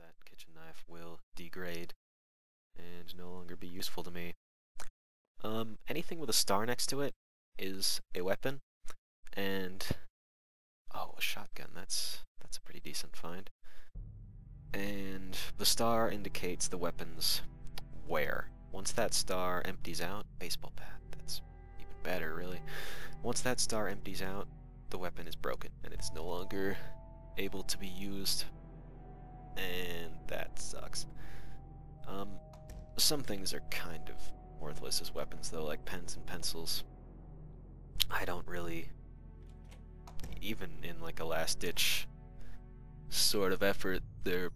that kitchen knife will degrade and no longer be useful to me. Anything with a star next to it is a weapon, and oh, a shotgun, that's a pretty decent find. And the star indicates the weapon's wear. Once that star empties out, baseball bat, that's even better really. Once that star empties out, the weapon is broken and it's no longer able to be used, and that sucks. Some things are kind of worthless as weapons though, like pens and pencils. I don't really, even in like a last-ditch sort of effort, they're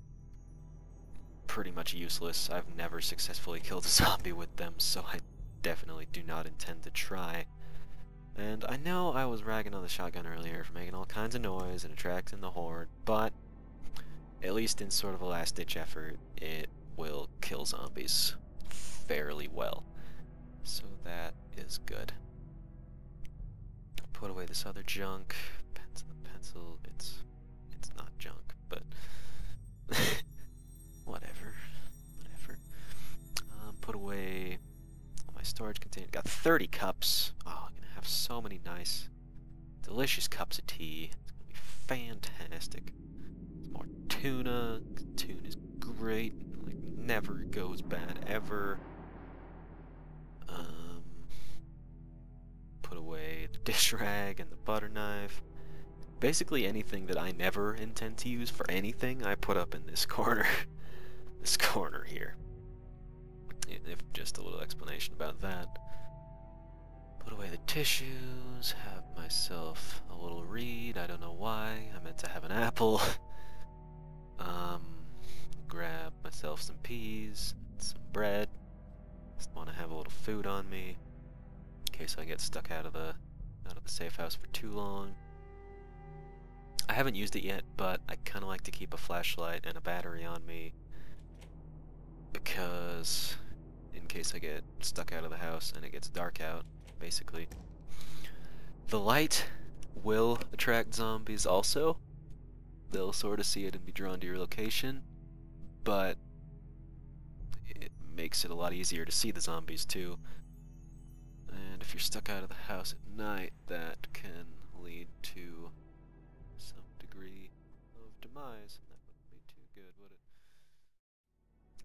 pretty much useless. I've never successfully killed a zombie with them, so I definitely do not intend to try. And I know I was ragging on the shotgun earlier for making all kinds of noise and attracting the horde, but at least in sort of a last-ditch effort, it will kill zombies fairly well. So that is good. Put away this other junk. Pencil, it's not junk, but whatever. Put away all my storage container. Got 30 cups. Oh, I'm gonna have so many nice, delicious cups of tea. It's gonna be fantastic. Some more tuna. Tuna is great. Like, never goes bad ever. Put away the dish rag and the butter knife. Basically anything that I never intend to use for anything, I put up in this corner. This corner here. If just a little explanation about that. Put away the tissues, have myself a little read, I don't know why, I meant to have an apple. Grab myself some peas, some bread. Just want to have a little food on me, in case I get stuck out of the safe house for too long. I haven't used it yet, but I kind of like to keep a flashlight and a battery on me, because in case I get stuck out of the house and it gets dark out, basically. The light will attract zombies also. They'll sort of see it and be drawn to your location, but it makes it a lot easier to see the zombies too. And if you're stuck out of the house at night, that can lead to some degree of demise, and that wouldn't be too good, would it?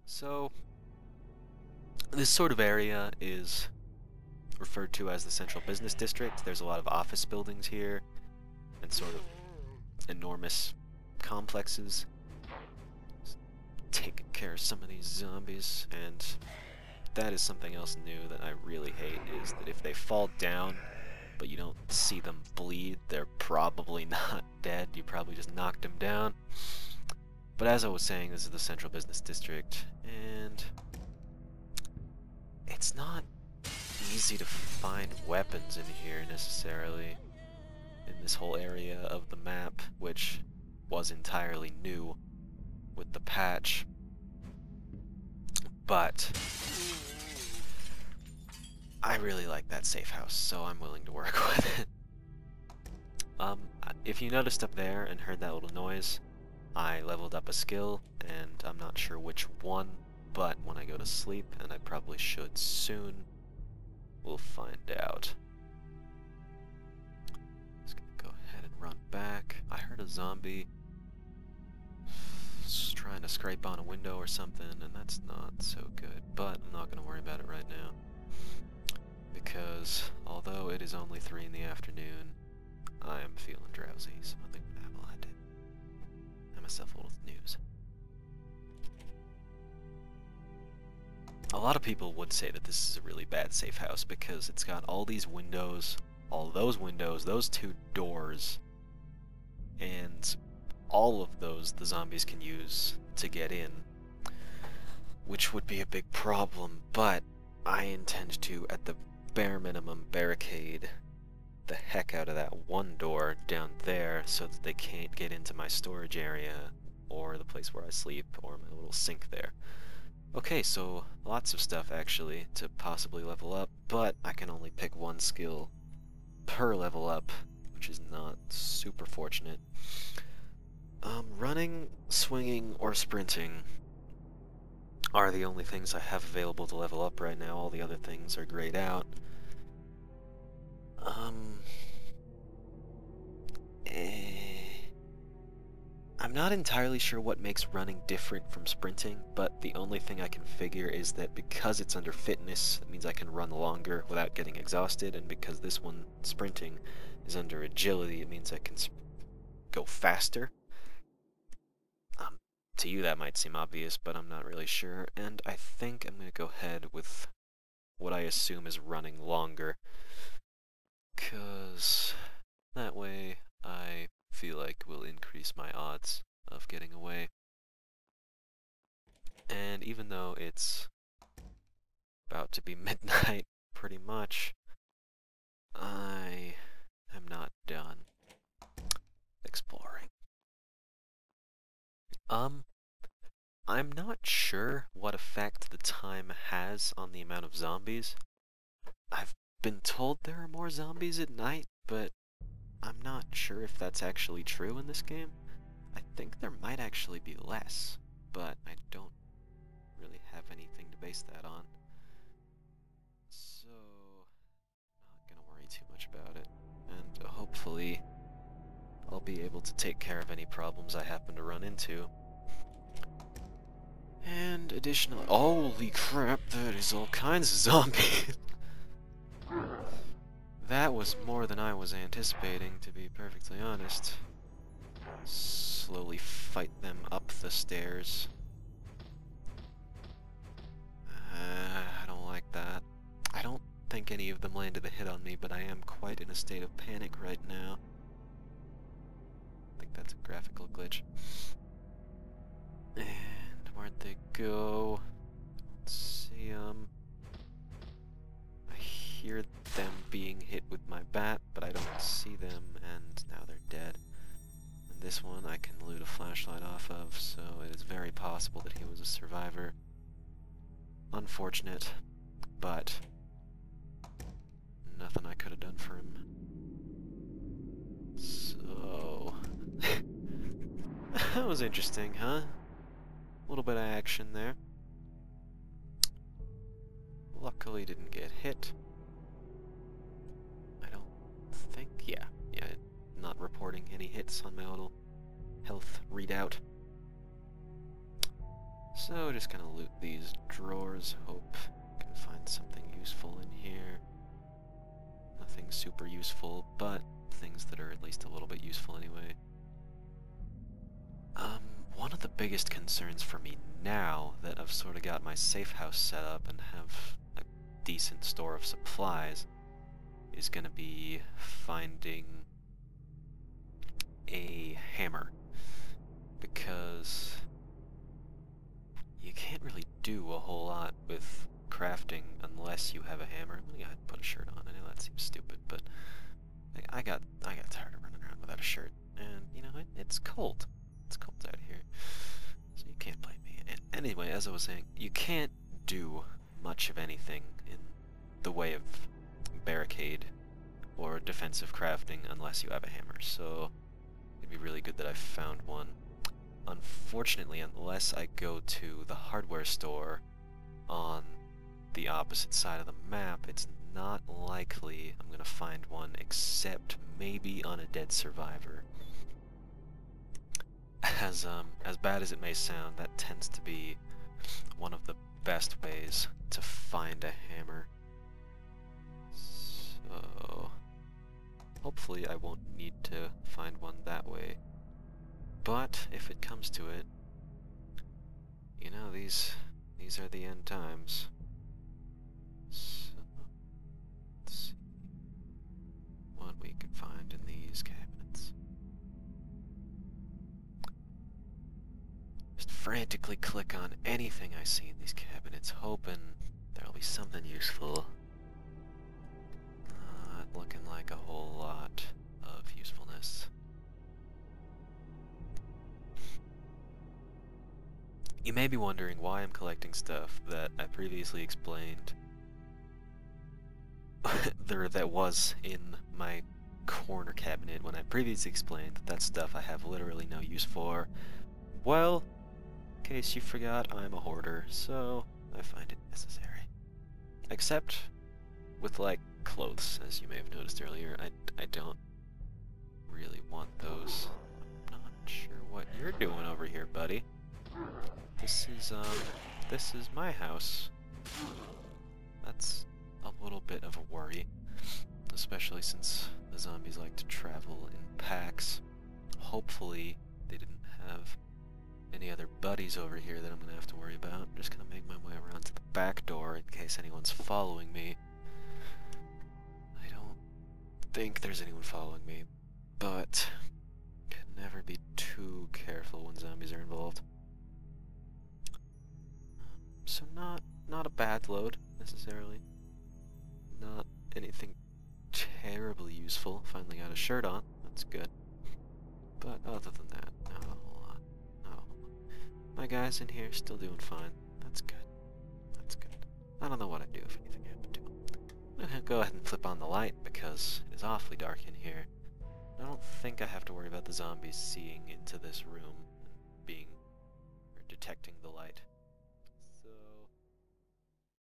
So, this sort of area is referred to as the Central Business District. There's a lot of office buildings here, and sort of enormous complexes. Just taking care of some of these zombies, and that is something else new that I really hate, is that if they fall down, but you don't see them bleed, they're probably not dead. You probably just knocked them down. But as I was saying, this is the Central Business District, and it's not easy to find weapons in here necessarily, in this whole area of the map, which was entirely new with the patch. But I really like that safe house, so I'm willing to work with it. If you noticed up there and heard that little noise, I leveled up a skill, and I'm not sure which one, but when I go to sleep, and I probably should soon, we'll find out. Just gonna go ahead and run back. I heard a zombie trying to scrape on a window or something, and that's not so good, but I'm not gonna worry about it right now, because although it is only 3 in the afternoon, I am feeling drowsy, so I think I'm gonna have a lie to have myself a little snooze. A lot of people would say that this is a really bad safe house because it's got all these windows, all those windows, those 2 doors, and all of those the zombies can use to get in, which would be a big problem, but I intend to, at the bare minimum, barricade the heck out of that one door down there so that they can't get into my storage area or the place where I sleep or my little sink there. Okay, so lots of stuff actually to possibly level up, but I can only pick 1 skill per level up, which is not super fortunate. Running, swinging, or sprinting are the only things I have available to level up right now. All the other things are grayed out. I'm not entirely sure what makes running different from sprinting, but the only thing I can figure is that because it's under fitness, it means I can run longer without getting exhausted, and because this one, sprinting, is under agility, it means I can go faster. To you that might seem obvious, but I'm not really sure, and I think I'm going to go ahead with what I assume is running longer, because that way I feel like will increase my odds of getting away. And even though it's about to be midnight, pretty much, I am not done exploring. I'm not sure what effect the time has on the amount of zombies. I've been told there are more zombies at night, but I'm not sure if that's actually true in this game. I think there might actually be less, but I don't really have anything to base that on. So, I'm not gonna worry too much about it, and hopefully I'll be able to take care of any problems I happen to run into. And additionally, holy crap, that is all kinds of zombies. That was more than I was anticipating, to be perfectly honest. Slowly fight them up the stairs. I don't like that. I don't think any of them landed a hit on me, but I am quite in a state of panic right now. I think that's a graphical glitch. And where'd they go? Don't see them. I hear them being hit with my bat, but I don't see them, and now they're dead. And this one I can loot a flashlight off of, so it is very possible that he was a survivor. Unfortunate, but nothing I could have done for him. So... that was interesting, huh? A little bit of action there. Luckily didn't get hit. I don't think... yeah, not reporting any hits on my little health readout. So just gonna loot these drawers, hope I can find something useful in here. Nothing super useful, but things that are at least a little bit useful anyway. One of the biggest concerns for me now that I've sort of got my safe house set up and have a decent store of supplies is gonna be finding a hammer, because you can't really do a whole lot with crafting unless you have a hammer. I'm gonna go ahead and put a shirt on. I know that seems stupid, but I got tired of running around without a shirt, and you know it's cold. It's cold out here, so you can't blame me. And anyway, as I was saying, you can't do much of anything in the way of barricade or defensive crafting unless you have a hammer. So it'd be really good that I found one. Unfortunately, unless I go to the hardware store on the opposite side of the map, it's not likely I'm gonna find one, except maybe on a dead survivor. As bad as it may sound, that tends to be one of the best ways to find a hammer. So hopefully I won't need to find one that way. But if it comes to it, you know, these are the end times. So, let's see what we can find in these cabinets. Just frantically click on anything I see in these cabinets, hoping there'll be something useful. Not looking like a whole lot of usefulness. You may be wondering why I'm collecting stuff that I previously explained that was in my corner cabinet when I previously explained that that stuff I have literally no use for. Well, in case you forgot, I'm a hoarder, so I find it necessary. Except with, like, clothes, as you may have noticed earlier. I don't really want those. I'm not sure what you're doing over here, buddy. This is my house. That's a little bit of a worry, especially since the zombies like to travel in packs. Hopefully they didn't have any other buddies over here that I'm gonna have to worry about. I'm just gonna make my way around to the back door in case anyone's following me. I don't think there's anyone following me, but can never be too careful when zombies are involved. So not a bad load, necessarily. Not anything terribly useful. Finally got a shirt on, that's good. But other than that, not a whole lot. Not a whole lot. My guys in here still doing fine. That's good. That's good. I don't know what I'd do if anything happened to them. I'm gonna go ahead and flip on the light because it is awfully dark in here. I don't think I have to worry about the zombies seeing into this room